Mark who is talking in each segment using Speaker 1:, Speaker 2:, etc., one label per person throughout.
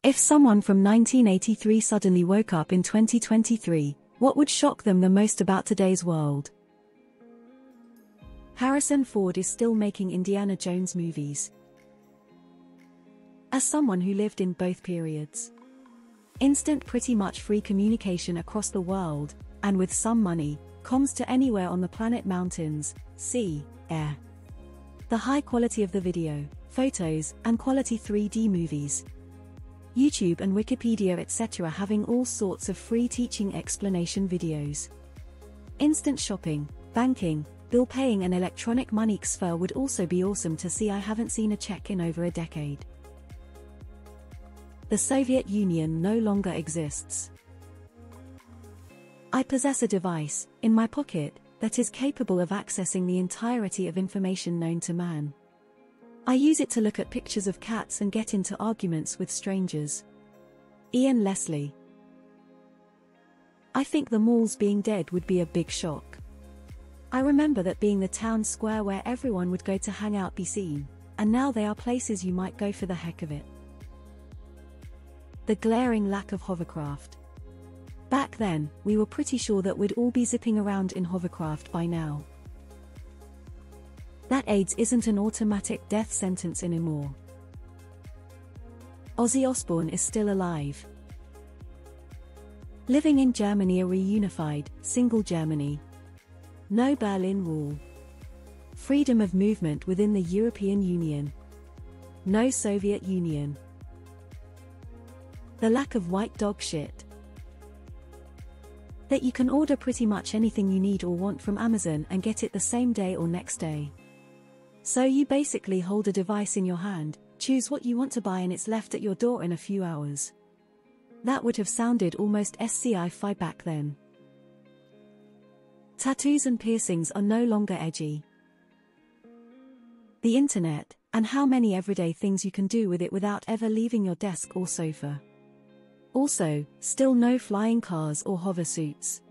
Speaker 1: If someone from 1983 suddenly woke up in 2023, what would shock them the most about today's world? Harrison Ford is still making Indiana Jones movies. As someone who lived in both periods, instant pretty much free communication across the world, and with some money, comms to anywhere on the planet, mountains, sea, air. The high quality of the video, photos, and quality 3D movies. YouTube and Wikipedia etc. having all sorts of free teaching explanation videos. Instant shopping, banking, bill paying and electronic money XFR would also be awesome to see. I haven't seen a check in over a decade. The Soviet Union no longer exists. I possess a device, in my pocket, that is capable of accessing the entirety of information known to man. I use it to look at pictures of cats and get into arguments with strangers. Ian Leslie. I think the malls being dead would be a big shock. I remember that being the town square where everyone would go to hang out, be seen, and now they are places you might go for the heck of it. The glaring lack of hovercraft. Back then, we were pretty sure that we'd all be zipping around in hovercraft by now. That AIDS isn't an automatic death sentence anymore. Ozzy Osbourne is still alive. Living in Germany, a reunified, single Germany. No Berlin Wall. Freedom of movement within the European Union. No Soviet Union. The lack of white dog shit. That you can order pretty much anything you need or want from Amazon and get it the same day or next day. So you basically hold a device in your hand, choose what you want to buy and it's left at your door in a few hours. That would have sounded almost sci-fi back then. Tattoos and piercings are no longer edgy. The internet, and how many everyday things you can do with it without ever leaving your desk or sofa. Also, still no flying cars or hover suits.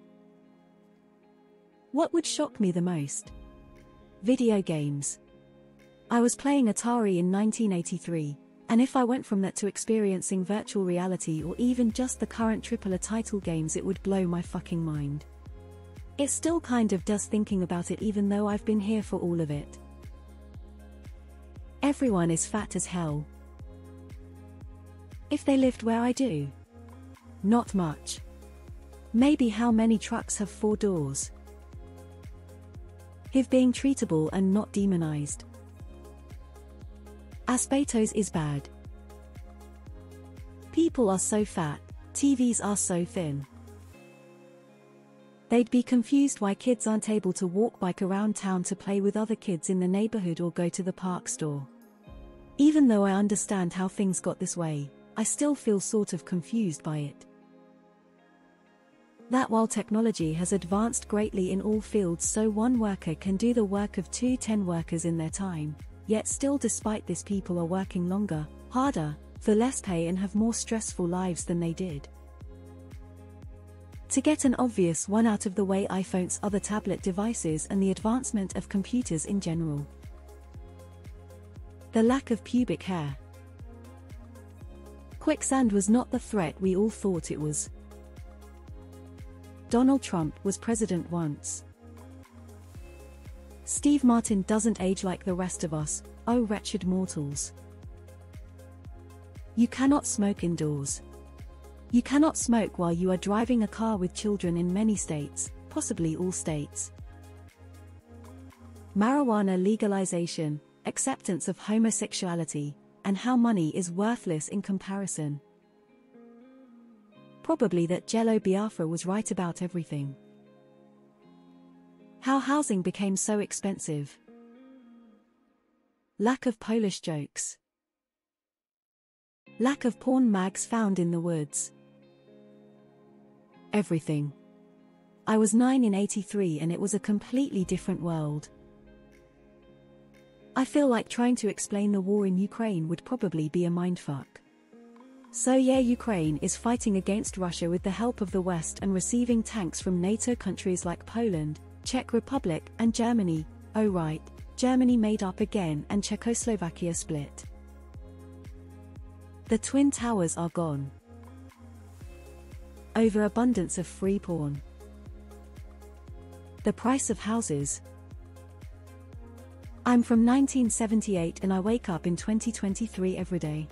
Speaker 1: What would shock me the most? Video games. I was playing Atari in 1983, and if I went from that to experiencing virtual reality or even just the current AAA title games, it would blow my fucking mind. It still kind of does thinking about it, even though I've been here for all of it. Everyone is fat as hell. If they lived where I do. Not much. Maybe how many trucks have 4 doors? HIV being treatable and not demonized. Asbestos is bad. People are so fat, TVs are so thin. They'd be confused why kids aren't able to walk bike around town to play with other kids in the neighborhood or go to the park store. Even though I understand how things got this way, I still feel sort of confused by it. That while technology has advanced greatly in all fields, so one worker can do the work of 10 workers in their time, yet still despite this people are working longer, harder, for less pay and have more stressful lives than they did. To get an obvious one out of the way, iPhones, other tablet devices and the advancement of computers in general. The lack of pubic hair. Quicksand was not the threat we all thought it was. Donald Trump was president once. Steve Martin doesn't age like the rest of us, oh wretched mortals. You cannot smoke indoors. You cannot smoke while you are driving a car with children in many states, possibly all states. Marijuana legalization, acceptance of homosexuality, and how money is worthless in comparison. Probably that Jello Biafra was right about everything. How housing became so expensive. Lack of Polish jokes. Lack of porn mags found in the woods. Everything. I was 9 in '83 and it was a completely different world. I feel like trying to explain the war in Ukraine would probably be a mindfuck. So yeah, Ukraine is fighting against Russia with the help of the West and receiving tanks from NATO countries like Poland, Czech Republic, and Germany. Oh right, Germany made up again and Czechoslovakia split. The Twin Towers are gone. Overabundance of free porn. The price of houses. I'm from 1978 and I wake up in 2023 every day.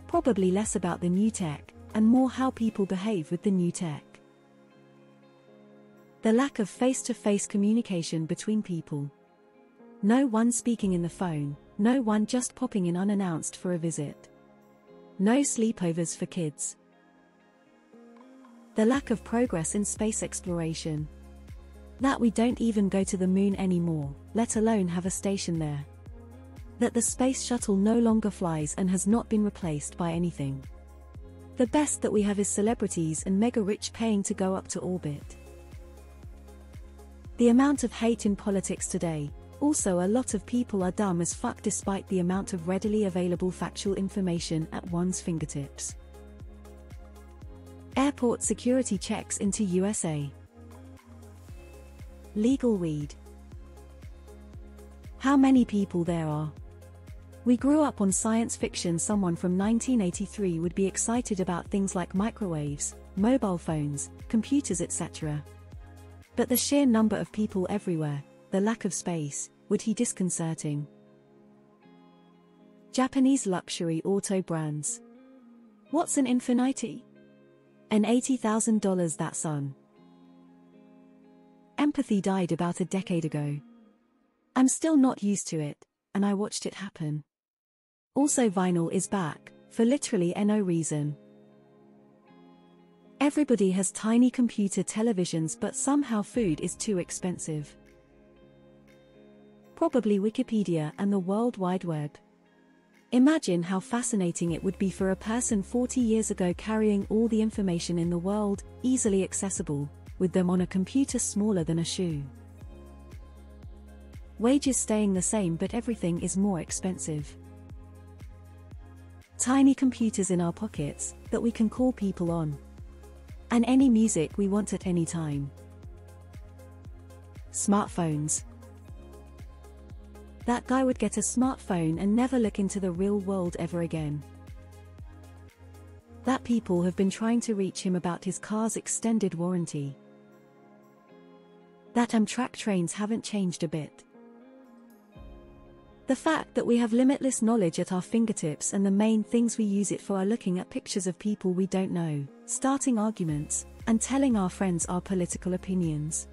Speaker 1: Probably less about the new tech, and more how people behave with the new tech. The lack of face-to-face communication between people. No one speaking in the phone, no one just popping in unannounced for a visit. No sleepovers for kids. The lack of progress in space exploration. That we don't even go to the moon anymore, let alone have a station there. That the space shuttle no longer flies and has not been replaced by anything. The best that we have is celebrities and mega-rich paying to go up to orbit. The amount of hate in politics today. Also, a lot of people are dumb as fuck despite the amount of readily available factual information at one's fingertips. Airport security checks into USA. Legal weed. How many people there are? We grew up on science fiction. Someone from 1983 would be excited about things like microwaves, mobile phones, computers, etc. But the sheer number of people everywhere, the lack of space, would be disconcerting. Japanese luxury auto brands. What's an Infiniti? An $80,000 that son. Empathy died about a decade ago. I'm still not used to it, and I watched it happen. Also, vinyl is back, for literally no reason. Everybody has tiny computer televisions, but somehow food is too expensive. Probably Wikipedia and the World Wide Web. Imagine how fascinating it would be for a person 40 years ago carrying all the information in the world, easily accessible, with them on a computer smaller than a shoe. Wages staying the same, but everything is more expensive. Tiny computers in our pockets, that we can call people on. And any music we want at any time. Smartphones. That guy would get a smartphone and never look into the real world ever again. That people have been trying to reach him about his car's extended warranty. That Amtrak trains haven't changed a bit. The fact that we have limitless knowledge at our fingertips, and the main things we use it for are looking at pictures of people we don't know, starting arguments, and telling our friends our political opinions.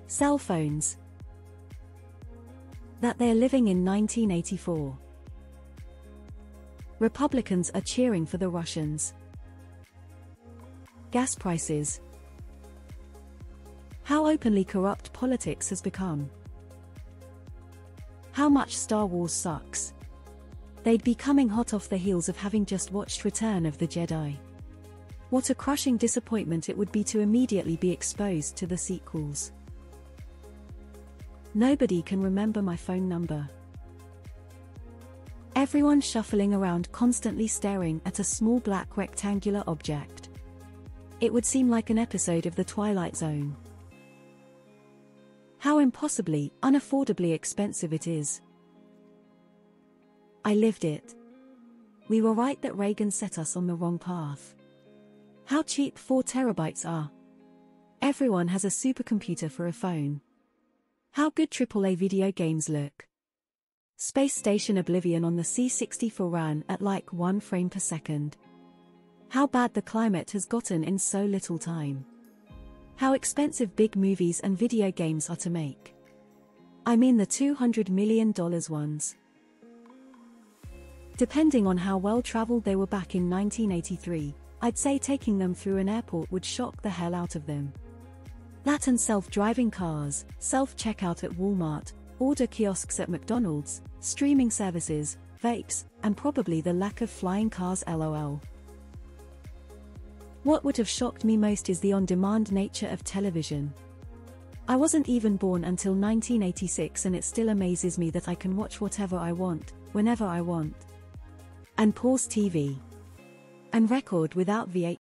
Speaker 1: Cell phones. That they're living in 1984. Republicans are cheering for the Russians. Gas prices. How openly corrupt politics has become. How much Star Wars sucks. They'd be coming hot off the heels of having just watched Return of the Jedi. What a crushing disappointment it would be to immediately be exposed to the sequels. Nobody can remember my phone number. Everyone shuffling around, constantly staring at a small black rectangular object. It would seem like an episode of The Twilight Zone. How impossibly, unaffordably expensive it is. I lived it. We were right that Reagan set us on the wrong path. How cheap 4 terabytes are. Everyone has a supercomputer for a phone. How good AAA video games look. Space Station Oblivion on the C64 ran at like 1 frame per second. How bad the climate has gotten in so little time. How expensive big movies and video games are to make. I mean the $200 million ones. Depending on how well traveled they were back in 1983, I'd say taking them through an airport would shock the hell out of them. That and self-driving cars, self-checkout at Walmart, order kiosks at McDonald's, streaming services, vapes, and probably the lack of flying cars lol. What would have shocked me most is the on-demand nature of television. I wasn't even born until 1986, and it still amazes me that I can watch whatever I want, whenever I want. And pause TV. And record without VHS.